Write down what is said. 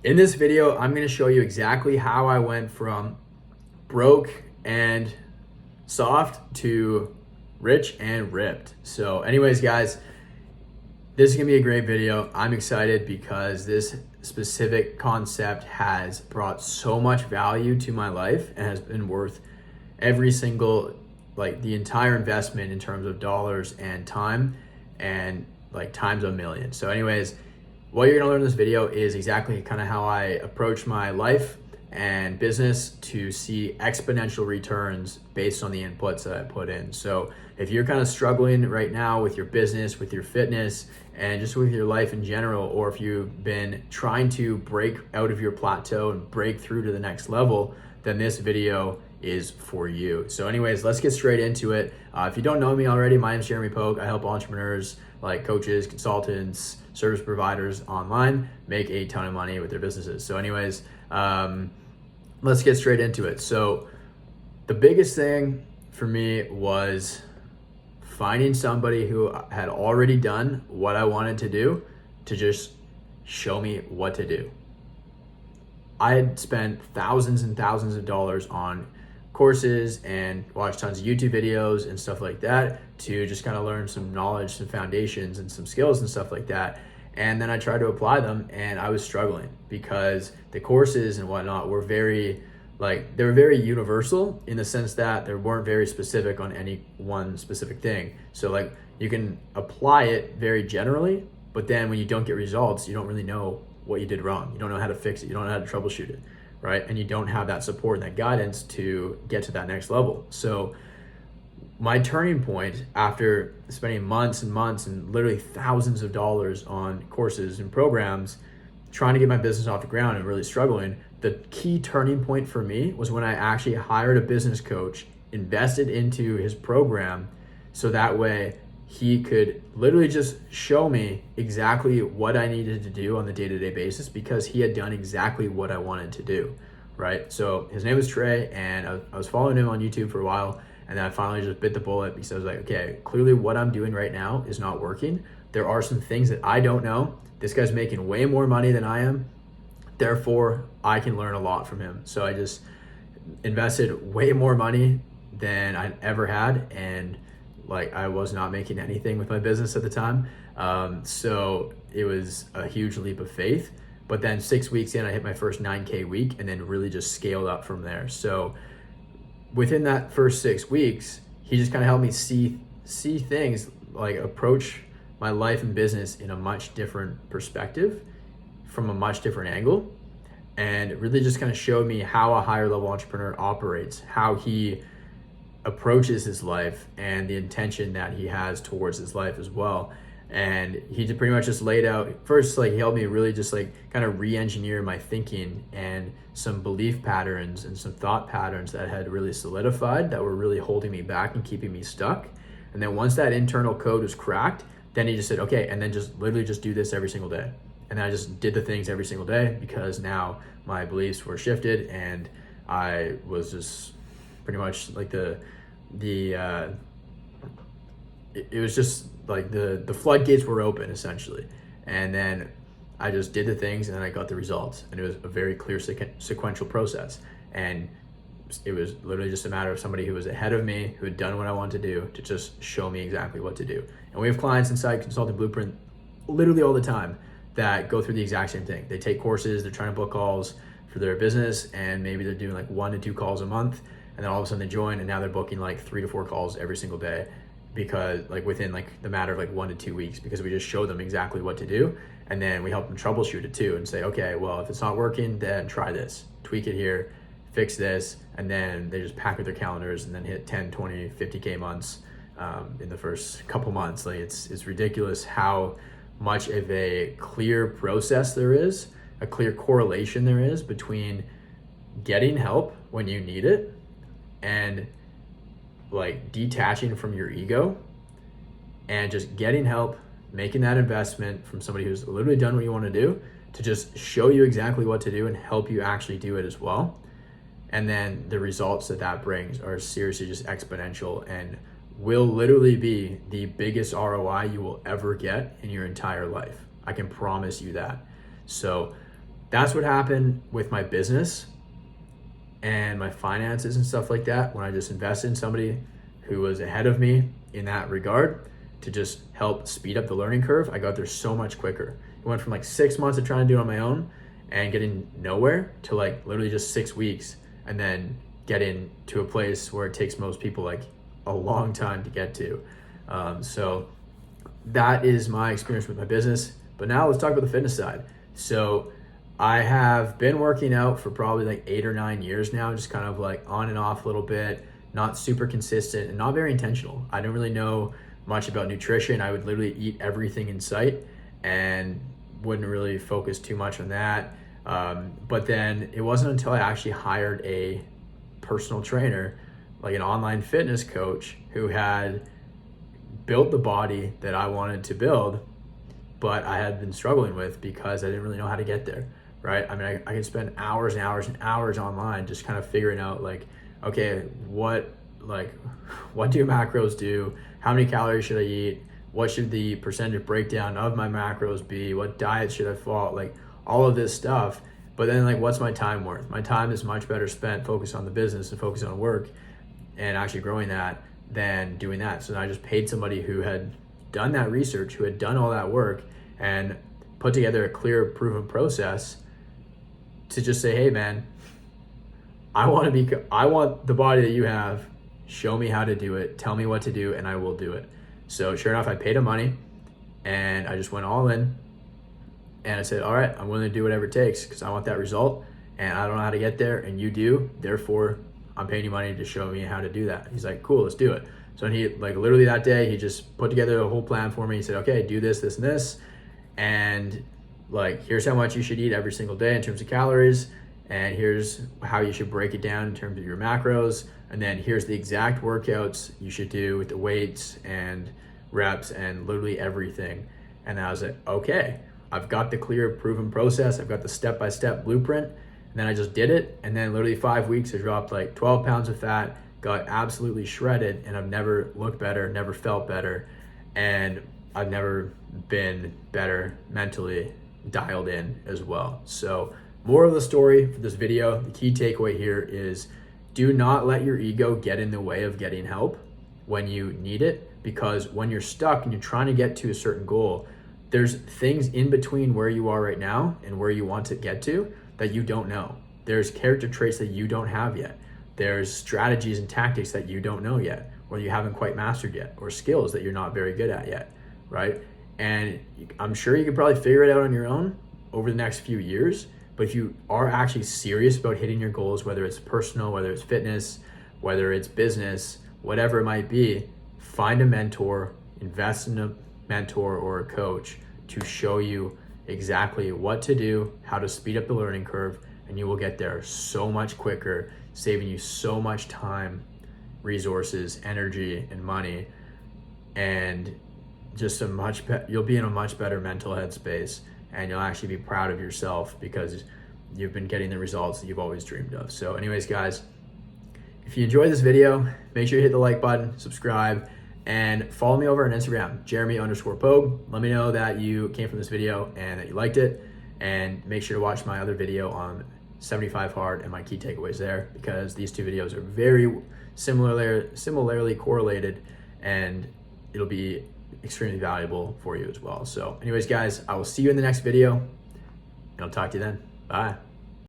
In this video, I'm going to show you exactly how I went from broke and soft to rich and ripped. So anyways, guys, this is going to be a great video. I'm excited because this specific concept has brought so much value to my life and has been worth every single, like the entire investment in terms of dollars and time, and like times a million. So anyways, what you're gonna learn in this video is exactly kind of how I approach my life and business to see exponential returns based on the inputs that I put in. So if you're kind of struggling right now with your business, with your fitness, and just with your life in general, or if you've been trying to break out of your plateau and break through to the next level, then this video is for you. So anyways, let's get straight into it. If you don't know me already, my name is Jeremy Pogue. I help entrepreneurs like coaches, consultants, service providers online make a ton of money with their businesses. So anyways, let's get straight into it. So the biggest thing for me was finding somebody who had already done what I wanted to do to just show me what to do. I had spent thousands and thousands of dollars on courses and watched tons of YouTube videos and stuff like that to just kind of learn some knowledge, some foundations and some skills and stuff like that. And then I tried to apply them and I was struggling because the courses and whatnot were very, they were very universal in the sense that they weren't very specific on any one specific thing. So like you can apply it very generally, but then when you don't get results, you don't really know what you did wrong. You don't know how to fix it. You don't know how to troubleshoot it, right? And you don't have that support and that guidance to get to that next level. So my turning point after spending months and months and literally thousands of dollars on courses and programs, trying to get my business off the ground and really struggling, the key turning point for me was when I actually hired a business coach, invested into his program, so that way he could literally just show me exactly what I needed to do on the day-to-day basis because he had done exactly what I wanted to do, right? So his name was Trey, and I was following him on YouTube for a while, and then I finally just bit the bullet because I was like, okay, clearly what I'm doing right now is not working. There are some things that I don't know. This guy's making way more money than I am. Therefore, I can learn a lot from him. So I just invested way more money than I ever had, and I was not making anything with my business at the time. So it was a huge leap of faith. But then 6 weeks in, I hit my first 9K week and then really just scaled up from there. So within that first 6 weeks, he just kind of helped me see things, like approach my life and business in a much different perspective, from a much different angle, and really just kind of showed me how a higher level entrepreneur operates, how he approaches his life and the intention that he has towards his life as well. And he pretty much just laid out first, he helped me really just kind of re-engineer my thinking and some belief patterns and some thought patterns that had really solidified, that were really holding me back and keeping me stuck. And then once that internal code was cracked, then he just said, okay, and then just literally just do this every single day. And then I just did the things every single day because now my beliefs were shifted and I was just pretty much it was just the floodgates were open essentially. And then I just did the things and then I got the results, and it was a very clear sequential process. And it was literally just a matter of somebody who was ahead of me, who had done what I wanted to do, to just show me exactly what to do. And we have clients inside Consulting Blueprint literally all the time that go through the exact same thing. They take courses, they're trying to book calls for their business, and maybe they're doing 1 to 2 calls a month, and then all of a sudden they join and now they're booking 3 to 4 calls every single day, because within the matter of 1 to 2 weeks, because we just show them exactly what to do, and then we help them troubleshoot it too and say, okay, well, if it's not working, then try this, tweak it here, fix this, and then they just pack with their calendars and then hit 10, 20, 50K months in the first couple months. It's ridiculous how much of a clear process there is, a clear correlation there is between getting help when you need it and detaching from your ego and just getting help, making that investment from somebody who's literally done what you want to do to just show you exactly what to do and help you actually do it as well. And then the results that brings are seriously just exponential and will literally be the biggest ROI you will ever get in your entire life. I can promise you that. So that's what happened with my business and my finances and stuff like that when I just invested in somebody who was ahead of me in that regard to just help speed up the learning curve. I got there so much quicker. It went from like 6 months of trying to do it on my own and getting nowhere to like literally just 6 weeks, and then getting to a place where it takes most people like a long time to get to. So that is my experience with my business. But now let's talk about the fitness side. So I have been working out for probably like 8 or 9 years now, just kind of like on and off a little bit, not super consistent and not very intentional. I don't really know much about nutrition. I would literally eat everything in sight and wouldn't really focus too much on that. But then it wasn't until I actually hired a personal trainer, like an online fitness coach, who had built the body that I wanted to build, but I had been struggling with because I didn't really know how to get there, right? I mean, I could spend hours and hours and hours online just kind of figuring out like, okay, what do macros do? How many calories should I eat? What should the percentage breakdown of my macros be? What diet should I follow? Like all of this stuff. But then like, what's my time worth? My time is much better spent focused on the business and focused on work and actually growing that than doing that. So then I just paid somebody who had done that research, who had done all that work and put together a clear, proven process to just say, hey man, I want the body that you have. Show me how to do it. Tell me what to do and I will do it. So sure enough, I paid him money and I just went all in, and I said, all right, I'm willing to do whatever it takes because I want that result and I don't know how to get there and you do. Therefore, I'm paying you money to show me how to do that. He's like, cool, let's do it. So he like literally that day, he just put together a whole plan for me. He said, okay, do this, this, and this. And like, here's how much you should eat every single day in terms of calories. And here's how you should break it down in terms of your macros. And then here's the exact workouts you should do with the weights and reps and literally everything. And I was like, okay, I've got the clear proven process. I've got the step-by-step blueprint. And then I just did it. And then literally 5 weeks, I dropped like 12 pounds of fat, got absolutely shredded. And I've never looked better, never felt better. And I've never been better mentally dialed in as well. So moral of the story for this video, the key takeaway here is do not let your ego get in the way of getting help when you need it, because when you're stuck and you're trying to get to a certain goal, there's things in between where you are right now and where you want to get to that you don't know. There's character traits that you don't have yet. There's strategies and tactics that you don't know yet, or you haven't quite mastered yet, or skills that you're not very good at yet, right? And I'm sure you could probably figure it out on your own over the next few years. But if you are actually serious about hitting your goals, whether it's personal, whether it's fitness, whether it's business, whatever it might be, find a mentor, invest in a mentor or a coach to show you exactly what to do, how to speed up the learning curve, and you will get there so much quicker, saving you so much time, resources, energy, and money, and just you'll be in a much better mental headspace. And you'll actually be proud of yourself because you've been getting the results that you've always dreamed of. So anyways, guys, if you enjoyed this video, make sure you hit the like button, subscribe, and follow me over on Instagram, Jeremy_Pogue. Let me know that you came from this video and that you liked it. And make sure to watch my other video on 75 hard and my key takeaways there, because these two videos are very similarly correlated, and it'll be extremely valuable for you as well. So anyways, guys, I will see you in the next video, and I'll talk to you then. Bye.